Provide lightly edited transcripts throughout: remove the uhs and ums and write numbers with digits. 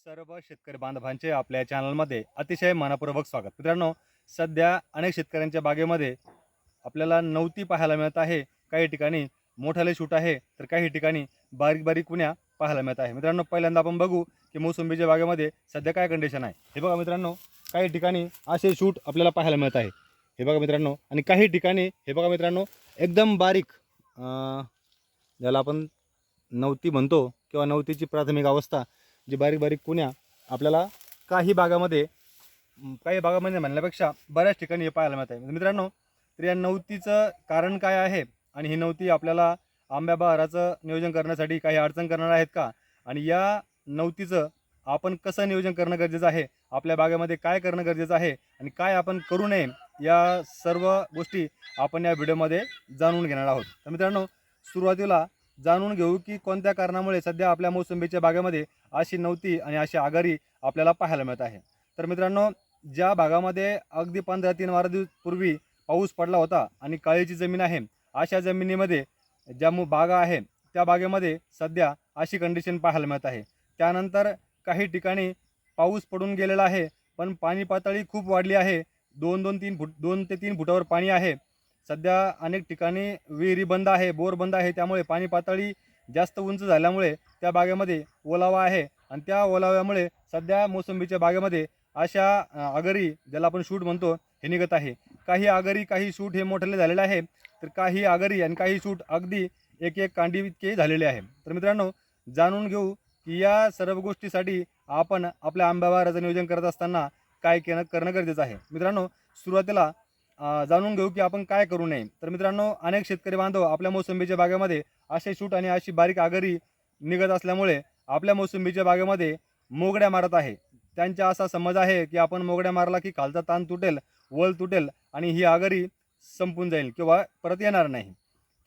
सर्व शेतकरी बांधवांचे आपल्या चॅनलमध्ये अतिशय मनपूर्वक स्वागत. मित्रांनो, सध्या अनेक शेतकऱ्यांच्या बागेमध्ये आपल्याला नवती पाहायला मिळत आहे. काही ठिकाणी मोठाले शूट आहे, तर काही ठिकाणी बारीक बारीक कुण्या पाहायला मिळत आहे. मित्रांनो, पहिल्यांदा आपण बघू की मोसंबीच्या बागेमध्ये सध्या काय कंडिशन आहे. हे बघा मित्रांनो, काही ठिकाणी असे शूट आपल्याला पाहायला मिळत आहे. हे बघा मित्रांनो, आणि काही ठिकाणी हे बघा मित्रांनो, एकदम बारीक ज्याला आपण नवती म्हणतो किंवा नवतीची प्राथमिक अवस्था, जी बारीक बारीक कुण्या आपल्याला काही भागामध्ये म्हणण्यापेक्षा बऱ्याच ठिकाणी हे पाहायला मिळत आहे. मित्रांनो, तर या नवतीचं कारण काय आहे आणि ही नवती आपल्याला आंब्या बहाराचं नियोजन करण्यासाठी काही अडचण करणार आहेत का, आणि या नवतीचं आपण कसं नियोजन करणं गरजेचं आहे, आपल्या बागेमध्ये काय करणं गरजेचं आहे आणि काय आपण करू नये, या सर्व गोष्टी आपण या व्हिडिओमध्ये जाणून घेणार आहोत. तर मित्रांनो, सुरुवातीला जाणून घेऊ की कोणत्या कारणामुळे सध्या आपल्या मोसंबीच्या बागेमध्ये अशी नवती आणि अशी आघाडी आपल्याला पाहायला मिळत आहे. तर मित्रांनो, ज्या भागामध्ये अगदी 15-3 पूर्वी पाऊस पडला होता आणि काळीची जमीन आहे, अशा जमिनीमध्ये ज्या बागा आहे त्या बागेमध्ये सध्या अशी कंडिशन पाहायला मिळत आहे. त्यानंतर काही ठिकाणी पाऊस पडून गेलेला आहे, पण पाणी पातळी खूप वाढली आहे. 2 ते 3 फुटावर पाणी आहे. सध्या अनेक ठिकाणी विहिरी बंद आहे, बोर बंद आहे. त्यामुळे पाणी पातळी जास्त उंच झाल्यामुळे त्या बागेमध्ये ओलावा आहे आणि त्या ओलाव्यामुळे सध्या मोसंबीच्या बागेमध्ये अशा आगरी, ज्याला आपण शूट म्हणतो, हे निघत आहे. काही आगरी, काही शूट हे मोठे झालेले आहे, तर काही आगरी आणि काही शूट अगदी एक एक कांडी इतके झालेले आहे. तर मित्रांनो, जाणून घेऊ की या सर्व गोष्टीसाठी आपण आपल्या आंबा बहाराचं नियोजन करत असताना काय करणं गरजेचं आहे. मित्रांनो, सुरुवातीला जाणून घेऊ की आपण काय करू नये. तर मित्रांनो, अनेक शेतकरी बांधव आपल्या मोसंबीच्या बागेमध्ये असे शूट आणि अशी बारीक आगरी निघत असल्यामुळे आपल्या मोसंबीच्या बागेमध्ये मोगड्या मारत आहे. त्यांचा असा समज आहे की आपण मोगड्या मारला की खालचा ताण तुटेल, वल तुटेल आणि ही आगरी संपून जाईल किंवा परत येणार नाही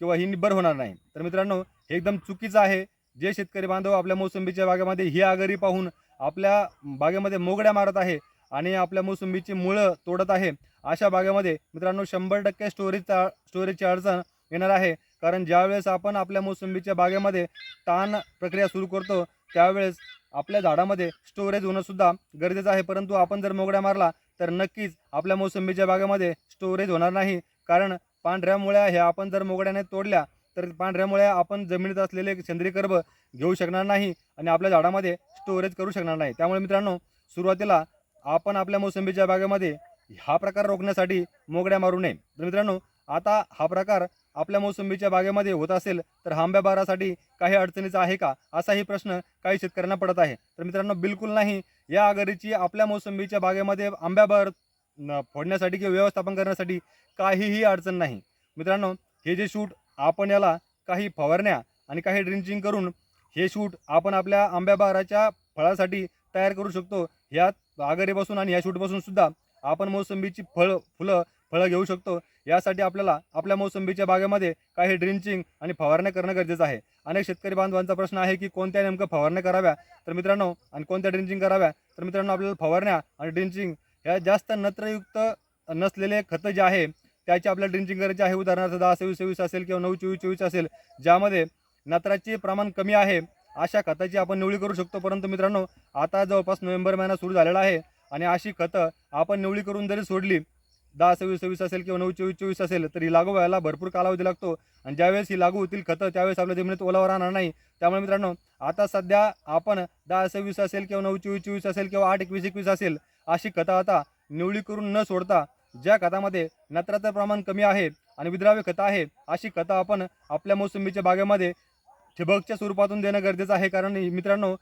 किंवा ही निब्बर होणार नाही. तर मित्रांनो, हे एकदम चुकीचं आहे. जे शेतकरी बांधव आपल्या मोसंबीच्या बागेमध्ये ही आगरी पाहून आपल्या बागेमध्ये मोगड्या मारत आहे आणि आपल्या मोसंबीची मुळं तोडत आहे, अशा बागेमध्ये मित्रांनो 100% स्टोरेजची अडचण येणार आहे. कारण ज्यावेळेस आपण आपल्या मोसंबीच्या बागेमध्ये ताण प्रक्रिया सुरू करतो, त्यावेळेस आपल्या झाडामध्ये स्टोरेज होणंसुद्धा गरजेचं आहे. परंतु आपण जर मोगड्या मारला तर नक्कीच आपल्या मोसंबीच्या बागेमध्ये स्टोरेज होणार नाही. कारण पांढऱ्या मुळ्या ह्या आपण जर मोगड्याने तोडल्या तर पांढऱ्या मुळ्या आपण जमिनीत असलेले सेंद्रिय कर्ब घेऊ शकणार नाही आणि आपल्या झाडामध्ये स्टोरेज करू शकणार नाही. त्यामुळे मित्रांनो, सुरुवातीला आपण आपल्या मोसंबीच्या बागेमध्ये हा प्रकार रोखण्यासाठी मोगड्या मारू नये. तर मित्रांनो, आता हा प्रकार आपल्या मोसंबीच्या बागेमध्ये होत असेल तर आंब्या बहारासाठी काही अडचणीचा आहे का, असाही प्रश्न काही शेतकऱ्यांना पडत आहे. तर मित्रांनो, बिलकुल नाही. या आघाडीची आपल्या मोसंबीच्या बागेमध्ये आंब्या बहार फोडण्यासाठी किंवा व्यवस्थापन करण्यासाठी काहीही अडचण नाही. मित्रांनो, हे जे शूट आपण याला काही फवारण्या आणि काही ड्रिंचिंग करून हे शूट आपण आपल्या आंब्या बहाराच्या फळासाठी तयार करू शकतो. ह्या आघाडीपासून आणि ह्या शूटपासून सुद्धा आपण मोसंबीची फळं घेऊ शकतो. यासाठी आपल्याला आपल्या मोसंबीच्या बागेमध्ये काही ड्रिंचिंग आणि फवारण्या करणं गरजेचं आहे. अनेक शेतकरी बांधवांचा प्रश्न आहे की कोणत्या नेमकं फवारण्या कराव्या, तर मित्रांनो, आणि कोणत्या ड्रिंचिंग कराव्या. तर मित्रांनो, आपल्याला फवारण्या आणि ड्रिंचिंग ह्या जास्त नत्रयुक्त नसलेले खतं जे आहे त्याची आपल्याला ड्रिंचिंग करायची आहे. उदाहरणार्थ 10-26-26 असेल किंवा 9-24-24 असेल, ज्यामध्ये नत्राचे प्रमाण कमी आहे, अशा खताची आपण निवडी करू शकतो. परंतु मित्रांनो, आता जवळपास नोव्हेंबर महिना सुरू झालेला आहे आणि अशी खतं आपण निवडी करून जरी सोडली, 10-26-26 असेल किंवा 9-24-24 असेल, तरी लागू व्हायला भरपूर कालावधी लागतो आणि ज्यावेळेस ही लागू होतील खतं, त्यावेळेस आपल्या जमिनीत ओलावा राहणार नाही. त्यामुळे मित्रांनो, आता सध्या आपण 10-26 असेल किंवा 9-24-24 असेल किंवा 8-21-21 असेल, अशी खतं आता निवडी करून न सोडता, ज्या खतामध्ये नत्राचं प्रमाण कमी आहे आणि विद्राव्य खतं आहे, अशी खतं आपण आपल्या मोसंबीच्या बागेमध्ये ठिबकच्या स्वरूपातून देणं गरजेचं आहे. कारण मित्रांनो,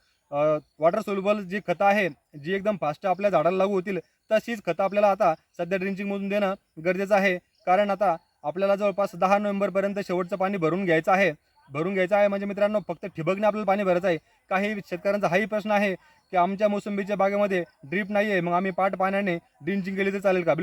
वॉटर सोल्युबल जी खतं आहे, जी एकदम फास्ट आपल्या झाडाला लागू होतील, तशीच खतं आपल्याला आता सध्या ड्रिंचिंगमधून देणं गरजेचं आहे. कारण आता आपल्याला जवळपास 10 नोव्हेंबरपर्यंत शेवटचं पाणी भरून घ्यायचं आहे. म्हणजे मित्रांनो, फक्त ठिबकने आपल्याला पाणी भरायचं आहे. काही शेतकऱ्यांचा हाही प्रश्न आहे की आमच्या मोसंबीच्या बागेमध्ये ड्रीप नाही आहे, मग आम्ही पाट पाण्याने ड्रिंचिंग केली तर चालेल का?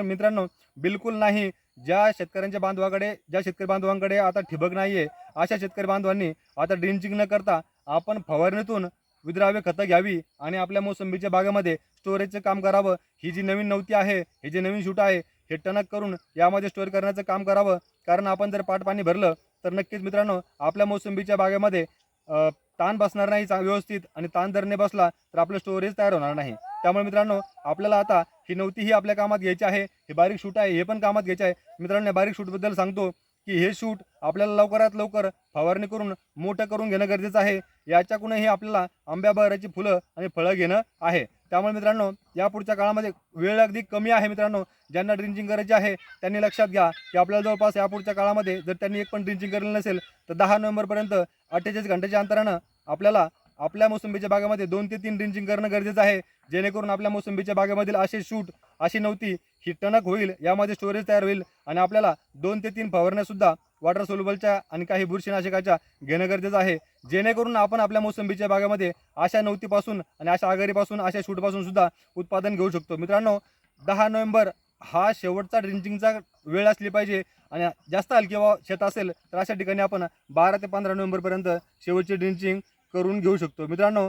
मित्रांनो, बिलकुल नाही. ज्या शेतकरी बांधवांकडे आता ठिबक नाही आहे, अशा शेतकरी बांधवांनी आता ड्रिंचिंग न करता आपण फवारणीतून विद्राव्य खतं घ्यावी आणि आपल्या मोसंबीच्या बागेमध्ये स्टोरेजचं काम करावं. ही जी नवीन नवती आहे, हे जे नवीन शूट आहे, हे टणक करून यामध्ये स्टोअर करण्याचं काम करावं. कारण आपण जर पाट पाणी भरलं तर नक्कीच मित्रांनो, आपल्या मोसंबीच्या बागेमध्ये ताण बसणार नाही व्यवस्थित, आणि ताण जर नाही बसला तर आपलं स्टोरेज तयार होणार नाही. त्यामुळे मित्रांनो, आपल्याला आता ही नव्हती ही आपल्या कामात घ्यायची आहे, हे बारीक शूट आहे हे पण कामात घ्यायचे आहे. मित्रांनो, या बारीक शूटबद्दल सांगतो की हे शूट आपल्याला लवकरात लवकर फवारणी करून मोठं करून घेणं गरजेचं आहे. याच्याकडूनही आपल्याला आंब्या बहराची फुलं आणि फळं घेणं आहे. त्यामुळे मित्रांनो, या पुढच्या काळामध्ये वेळ अगदी कमी आहे. मित्रांनो, ज्यांना ड्रिंचिंग करायची आहे त्यांनी लक्षात घ्या की आपल्याला जवळपास या पुढच्या काळामध्ये जर त्यांनी एक पण ड्रिंचिंग केलेलं नसेल तर 10 नोव्हेंबरपर्यंत 48 घंटेच्या अंतरानं आपल्याला आपल्या मोसंबीच्या बागेमध्ये 2 ते 3 ड्रिंचिंग करणं गरजेचं आहे, जेणेकरून आपल्या मोसंबीच्या बागेमधील असे शूट अशी नव्हती ही टणक होईल, यामध्ये स्टोरेज तयार होईल आणि आपल्याला 2 ते 3 फवारण्यासुद्धा वॉटर सोल्युबलच्या आणि काही बुरशीनाशकाच्या घेणं गरजेचं आहे, जेणेकरून आपण आपल्या मोसंबीच्या बागेमध्ये अशा नव्हतीपासून आणि अशा आघाडीपासून अशा शूटपासून सुद्धा उत्पादन घेऊ शकतो. मित्रांनो, 10 नोव्हेंबर हा शेवटचा ड्रिंचिंगचा वेळ असली पाहिजे आणि जास्त हलकी शेत असेल तर अशा ठिकाणी आपण 12 ते 15 नोव्हेंबरपर्यंत शेवटची ड्रिंचिंग करून घेऊ शकतो. मित्रांनो,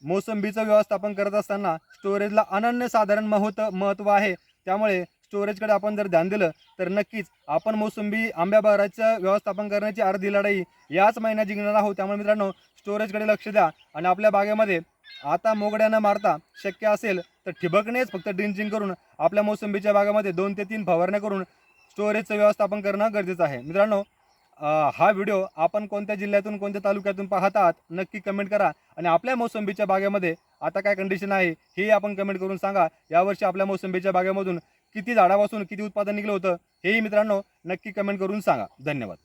मोसंबीचं व्यवस्थापन करत असताना स्टोरेजला अनन्यसाधारण महत्त्व आहे. त्यामुळे स्टोरेजकडे आपण जर ध्यान दिलं तर नक्कीच आपण मोसंबी आंब्या बहराचं व्यवस्थापन करण्याची अर्धी लढाई याच महिन्यात जिंकणार आहोत. त्यामुळे मित्रांनो, स्टोरेजकडे लक्ष द्या आणि आपल्या बागेमध्ये आता मोगड्या मारता शक्य असेल तर ठिबकनेच फक्त ड्रिंचिंग करून आपल्या मोसंबीच्या बागेमध्ये 2 ते 3 फवारण्या करून स्टोरेजचं व्यवस्थापन करणं गरजेचं आहे. मित्रांनो, हा व्हिडिओ आपण कोणत्या जिल्ह्यातून कोणत्या तालुक्यातून पाहत आहात नक्की कमेंट करा आणि आपल्या मोसंबीच्या बागेमध्ये आता काय कंडिशन आहे हे आपण कमेंट करून सांगा. यावर्षी आपल्या मोसंबीच्या बागेमधून किती झाडापासून किती उत्पादन निघलं होतं हेही मित्रांनो नक्की कमेंट करून सांगा. धन्यवाद.